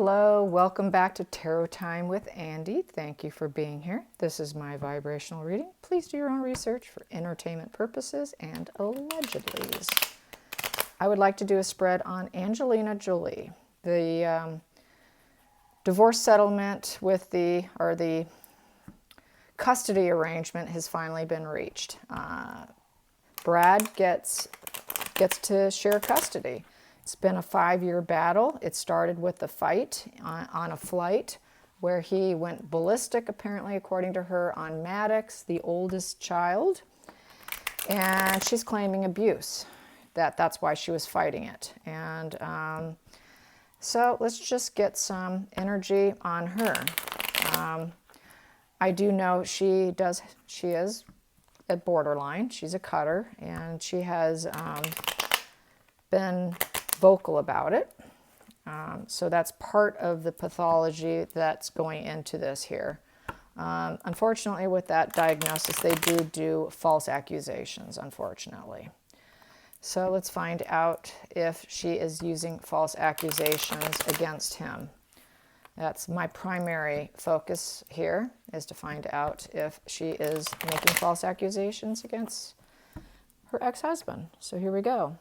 Hello, welcome back to Tarot Time with Andy. Thank you for being here. This is my vibrational reading. Please do your own research for entertainment purposes and allegedlys. I would like to do a spread on Angelina Jolie. The divorce settlement with the custody arrangement has finally been reached. Brad gets to share custody. It's been a 5-year battle. It started with a fight on a flight where he went ballistic, apparently, according to her, on Maddox, the oldest child. And she's claiming abuse. That's why she was fighting it. And so let's just get some energy on her. I do know she is a borderline. She's a cutter, and she has been vocal about it. So that's part of the pathology that's going into this here. Unfortunately, with that diagnosis, they do false accusations, unfortunately. So let's find out if she is using false accusations against him. That's my primary focus here, is to find out if she is making false accusations against her ex-husband. So here we go.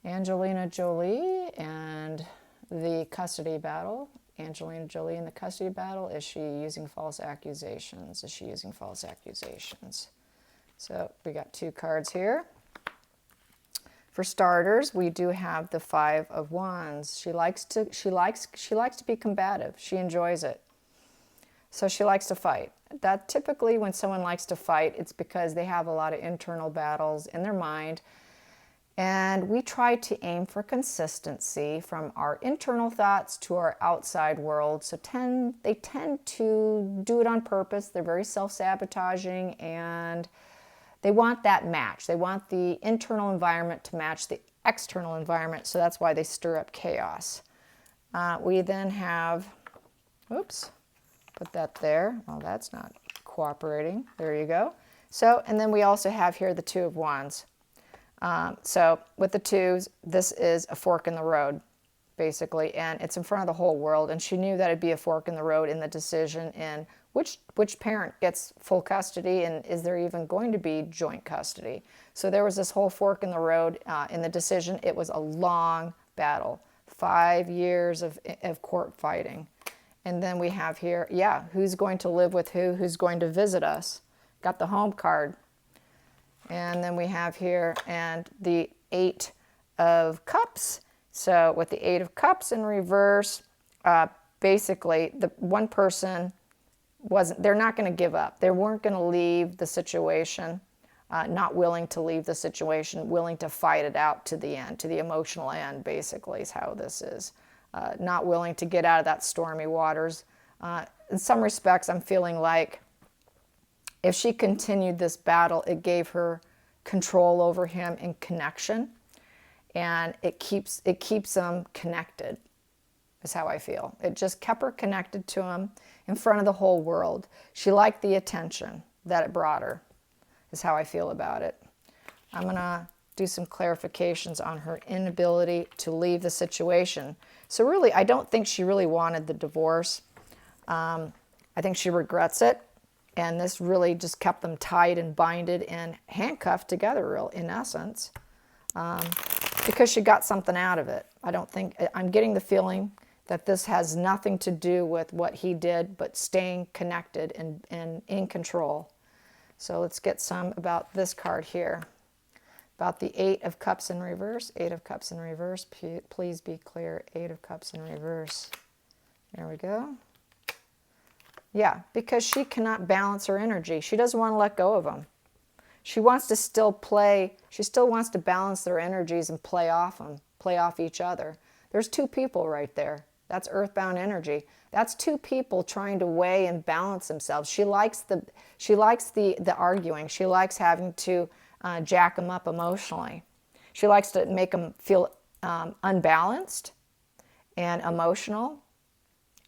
Angelina Jolie and the custody battle. Angelina Jolie in the custody battle. Is she using false accusations? Is she using false accusations? So we got 2 cards here. For starters, we do have the 5 of Wands. She likes to be combative. She enjoys it. So she likes to fight. That typically, when someone likes to fight, it's because they have a lot of internal battles in their mind. And we try to aim for consistency from our internal thoughts to our outside world. So they tend to do it on purpose. They're very self-sabotaging, and they want that match. They want the internal environment to match the external environment. So that's why they stir up chaos. We then have, oops, put that there. Well, that's not cooperating. There you go. So, and then we also have here the 2 of Wands. So with the 2s, this is a fork in the road, basically, and it's in front of the whole world. And she knew that it'd be a fork in the road in the decision in which parent gets full custody, and is there even going to be joint custody. So there was this whole fork in the road in the decision. It was a long battle, 5 years of court fighting. And then we have here, who's going to live with who's going to visit us. Got the home card. And then we have here, and the 8 of Cups. So with the 8 of Cups in reverse, basically the one person they're not going to give up. They weren't going to leave the situation, not willing to leave the situation, willing to fight it out to the end, to the emotional end, basically, is how this is. Not willing to get out of that stormy waters. In some respects, I'm feeling like if she continued this battle, it gave her control over him and connection, and it keeps them connected, is how I feel. It just kept her connected to him in front of the whole world. She liked the attention that it brought her, is how I feel about it. I'm going to do some clarifications on her inability to leave the situation. So really, I don't think she really wanted the divorce. I think she regrets it. And this really just kept them tied and binded and handcuffed together, in essence, because she got something out of it. I'm getting the feeling that this has nothing to do with what he did, but staying connected and in control. So let's get some about this card here. About the 8 of Cups in reverse. 8 of Cups in reverse. Please be clear. 8 of Cups in reverse. There we go. Yeah, because she cannot balance her energy. She doesn't want to let go of them. She wants to still play. She still wants to balance their energies and play off them, play off each other. There's 2 people right there. That's earthbound energy. That's 2 people trying to weigh and balance themselves. She likes the arguing. She likes having to jack them up emotionally. She likes to make them feel unbalanced and emotional.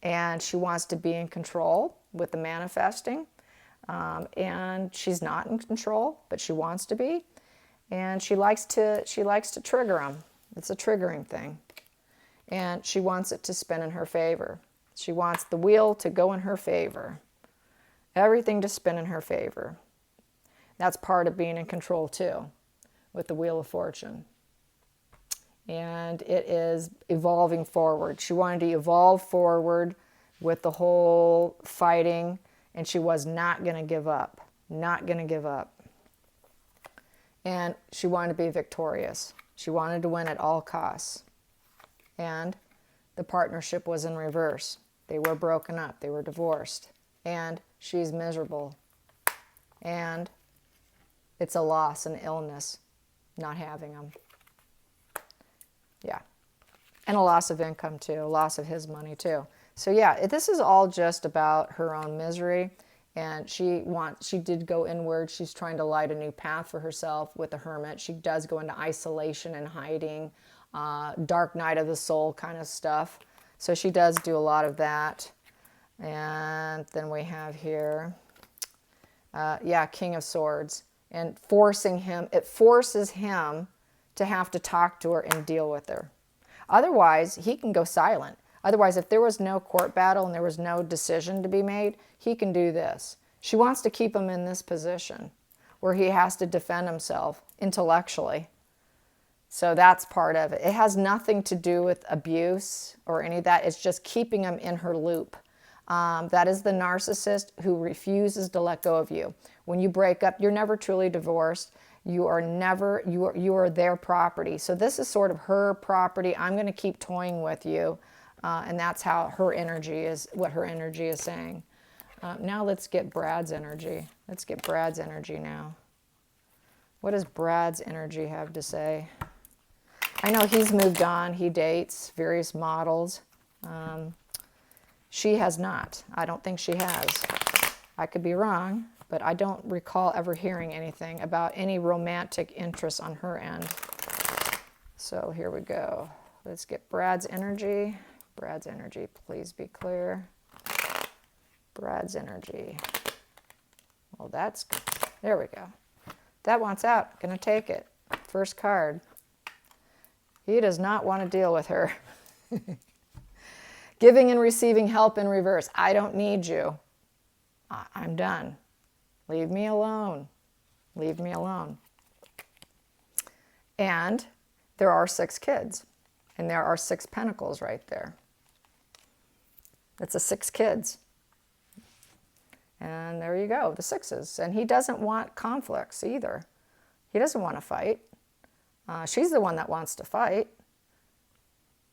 And she wants to be in control with the manifesting. And she's not in control, but she wants to be. And she likes to trigger them. It's a triggering thing. And she wants it to spin in her favor. She wants the wheel to go in her favor. Everything to spin in her favor. That's part of being in control too, with the Wheel of Fortune. And it is evolving forward. She wanted to evolve forward with the whole fighting, and she was not going to give up. Not going to give up. And she wanted to be victorious. She wanted to win at all costs. And the partnership was in reverse. They were broken up. They were divorced. And she's miserable. And it's a loss, an illness, not having them. Yeah. And a loss of income too, a loss of his money too. So yeah, this is all just about her own misery. And she did go inward. She's trying to light a new path for herself with the Hermit. She does go into isolation and hiding, dark night of the soul kind of stuff. So she does do a lot of that. And then we have here, King of Swords. And it forces him to have to talk to her and deal with her. Otherwise, he can go silent. Otherwise, if there was no court battle and there was no decision to be made, he can do this. She wants to keep him in this position where he has to defend himself intellectually. So that's part of it. It has nothing to do with abuse or any of that. It's just keeping him in her loop. That is the narcissist who refuses to let go of you. When you break up, you're never truly divorced. You are their property. So this is sort of her property. I'm going to keep toying with you. And that's how her energy is, what her energy is saying. Now let's get Brad's energy. Let's get Brad's energy now. What does Brad's energy have to say? I know he's moved on. He dates various models. She has not. I don't think she has. I could be wrong, but I don't recall ever hearing anything about any romantic interest on her end. So here we go. Let's get Brad's energy. Brad's energy, please be clear. Brad's energy. Well, that's good. There we go. That wants out. Gonna take it. First card. He does not want to deal with her. Giving and receiving help in reverse. I don't need you. I'm done. Leave me alone. Leave me alone. And there are 6 kids. And there are 6 pentacles right there. That's a 6 kids. And there you go, the 6s. And he doesn't want conflicts either. He doesn't want to fight. She's the one that wants to fight.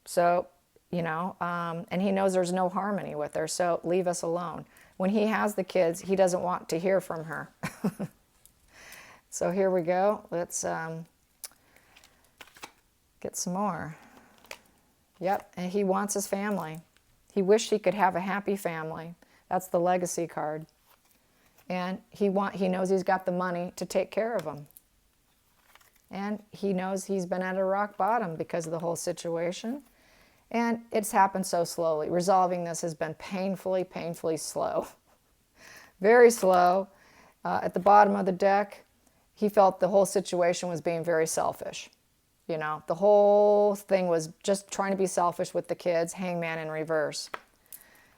So, and he knows there's no harmony with her, so leave us alone. When he has the kids, he doesn't want to hear from her. So here we go. Let's get some more. Yep, and he wants his family. He wished he could have a happy family. That's the legacy card. And he knows he's got the money to take care of them. And he knows he's been at a rock bottom because of the whole situation. And it's happened so slowly. Resolving this has been painfully, painfully slow. Very slow. At the bottom of the deck, he felt the whole situation was being very selfish. The whole thing was just trying to be selfish with the kids, hangman in reverse.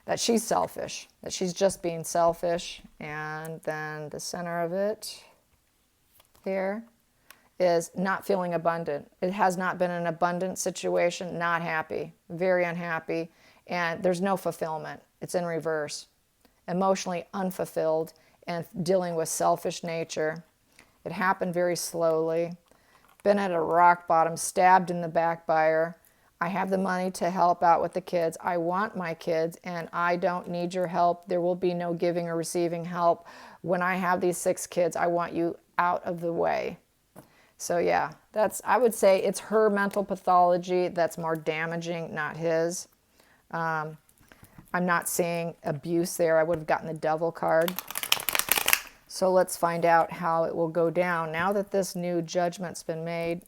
That she's selfish, that she's just being selfish. And then the center of it here is not feeling abundant. It has not been an abundant situation, not happy, very unhappy, and there's no fulfillment. It's in reverse. Emotionally unfulfilled and dealing with selfish nature. It happened very slowly. Been at a rock bottom, stabbed in the back by her. I have the money to help out with the kids. I want my kids, and I don't need your help. There will be no giving or receiving help. When I have these 6 kids, I want you out of the way. So yeah, I would say it's her mental pathology that's more damaging, not his. I'm not seeing abuse there. I would have gotten the Devil card. So let's find out how it will go down. Now that this new judgment's been made,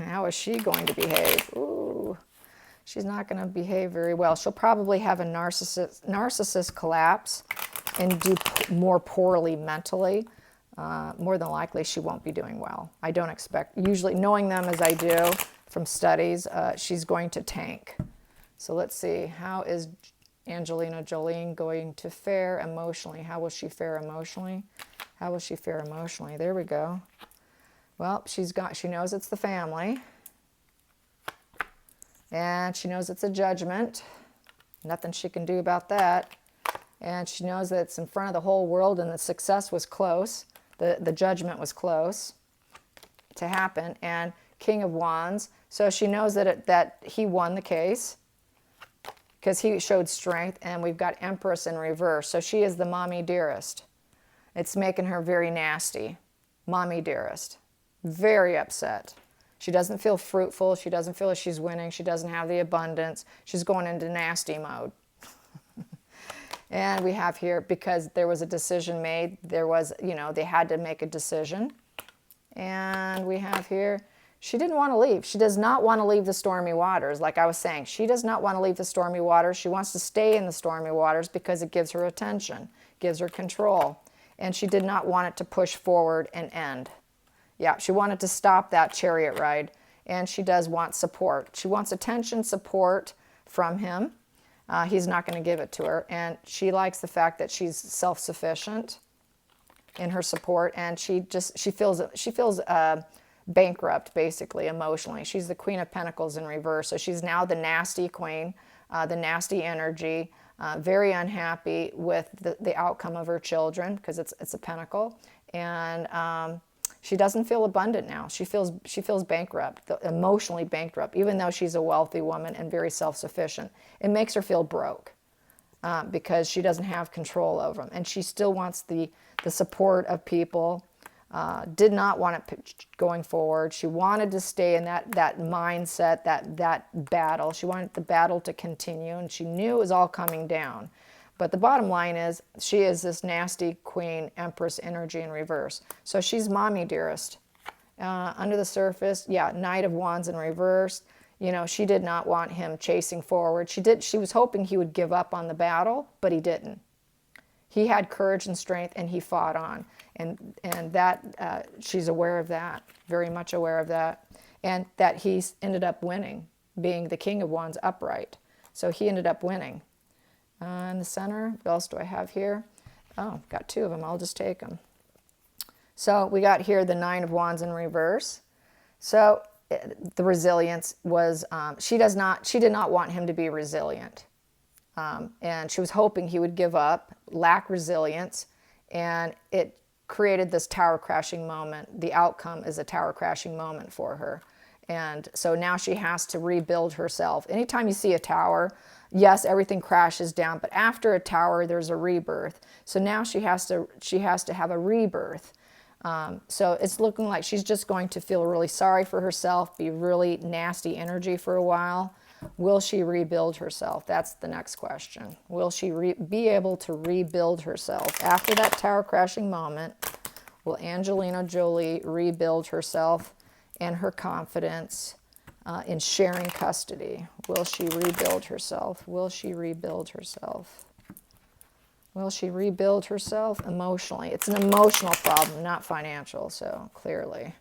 how is she going to behave? Ooh, she's not going to behave very well. She'll probably have a narcissist collapse and do more poorly mentally. More than likely, she won't be doing well. I don't expect, usually knowing them as I do from studies, she's going to tank. So let's see, how is Angelina Jolie going to fare emotionally? How will she fare emotionally? How will she fare emotionally? There we go. Well, she knows it's the family. And she knows it's a judgment. Nothing she can do about that. And she knows that it's in front of the whole world and the success was close. The judgment was close to happen. And King of Wands. So she knows that he won the case because he showed strength. And we've got Empress in reverse. So she is the mommy dearest. It's making her very nasty. Mommy dearest. Very upset. She doesn't feel fruitful. She doesn't feel like she's winning. She doesn't have the abundance. She's going into nasty mode. And we have here, because there was a decision made, there was, they had to make a decision. And we have here, she didn't want to leave. She does not want to leave the stormy waters. Like I was saying, she does not want to leave the stormy waters. She wants to stay in the stormy waters because it gives her attention, gives her control. And she did not want it to push forward and end. Yeah, she wanted to stop that chariot ride, and she does want support. She wants attention, support from him. He's not going to give it to her, and she likes the fact that she's self-sufficient in her support, and she feels bankrupt, basically, emotionally. She's the Queen of Pentacles in reverse, so she's now the nasty queen, the nasty energy, very unhappy with the outcome of her children, because it's a pentacle, and she doesn't feel abundant now. She feels bankrupt, emotionally bankrupt, even though she's a wealthy woman and very self-sufficient. It makes her feel broke because she doesn't have control over them. And she still wants the support of people, did not want it going forward. She wanted to stay in that mindset, that battle. She wanted the battle to continue, and she knew it was all coming down. But the bottom line is, she is this nasty queen, empress energy in reverse. So she's mommy dearest. Under the surface, yeah, Knight of Wands in reverse. She did not want him chasing forward. She was hoping he would give up on the battle, but he didn't. He had courage and strength, and he fought on. And that, she's aware of that, very much aware of that. And that he ended up winning, being the King of Wands upright. So he ended up winning. In the center, what else do I have here? Oh, got two of them. I'll just take them. So we got here the Nine of Wands in reverse. So the resilience was, she did not want him to be resilient. And she was hoping he would give up, lack resilience, and it created this tower crashing moment. The outcome is a tower crashing moment for her. And so now she has to rebuild herself. Anytime you see a tower, yes, everything crashes down, but after a tower, there's a rebirth. So now she has to have a rebirth. So it's looking like she's just going to feel really sorry for herself, be really nasty energy for a while. Will she rebuild herself? That's the next question. Will she be able to rebuild herself? After that tower crashing moment, will Angelina Jolie rebuild herself and her confidence in sharing custody? Will she rebuild herself? Will she rebuild herself? Will she rebuild herself emotionally? It's an emotional problem, not financial, so clearly.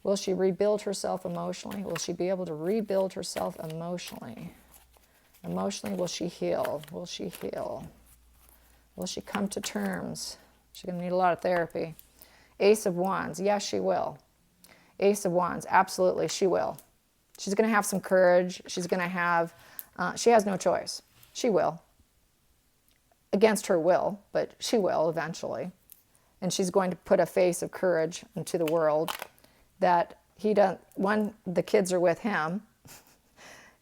Will she rebuild herself emotionally? Will she be able to rebuild herself emotionally? Emotionally, will she heal? Will she heal? Will she come to terms? She's going to need a lot of therapy. Ace of Wands, yes, she will. Ace of Wands, absolutely, she will. She's going to have some courage. She's going to have, she has no choice. She will. Against her will, but she will eventually. And she's going to put a face of courage into the world that he doesn't, one, the kids are with him.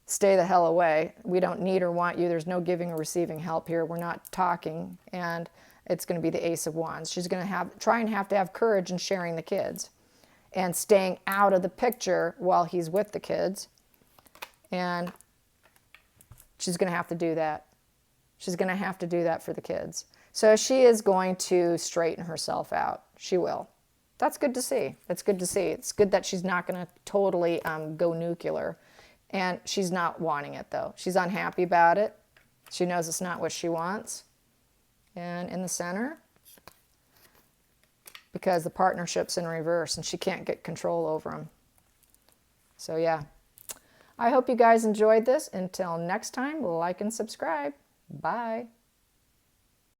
Stay the hell away. We don't need or want you. There's no giving or receiving help here. We're not talking. And it's going to be the Ace of Wands. She's going to try and have to have courage in sharing the kids and staying out of the picture while he's with the kids. And she's going to have to do that. She's going to have to do that for the kids. So she is going to straighten herself out. She will. That's good to see. That's good to see. It's good that she's not going to totally go nuclear. And she's not wanting it, though. She's unhappy about it. She knows it's not what she wants. And in the center, because the partnership's in reverse and she can't get control over them. So, yeah. I hope you guys enjoyed this. Until next time, like and subscribe. Bye.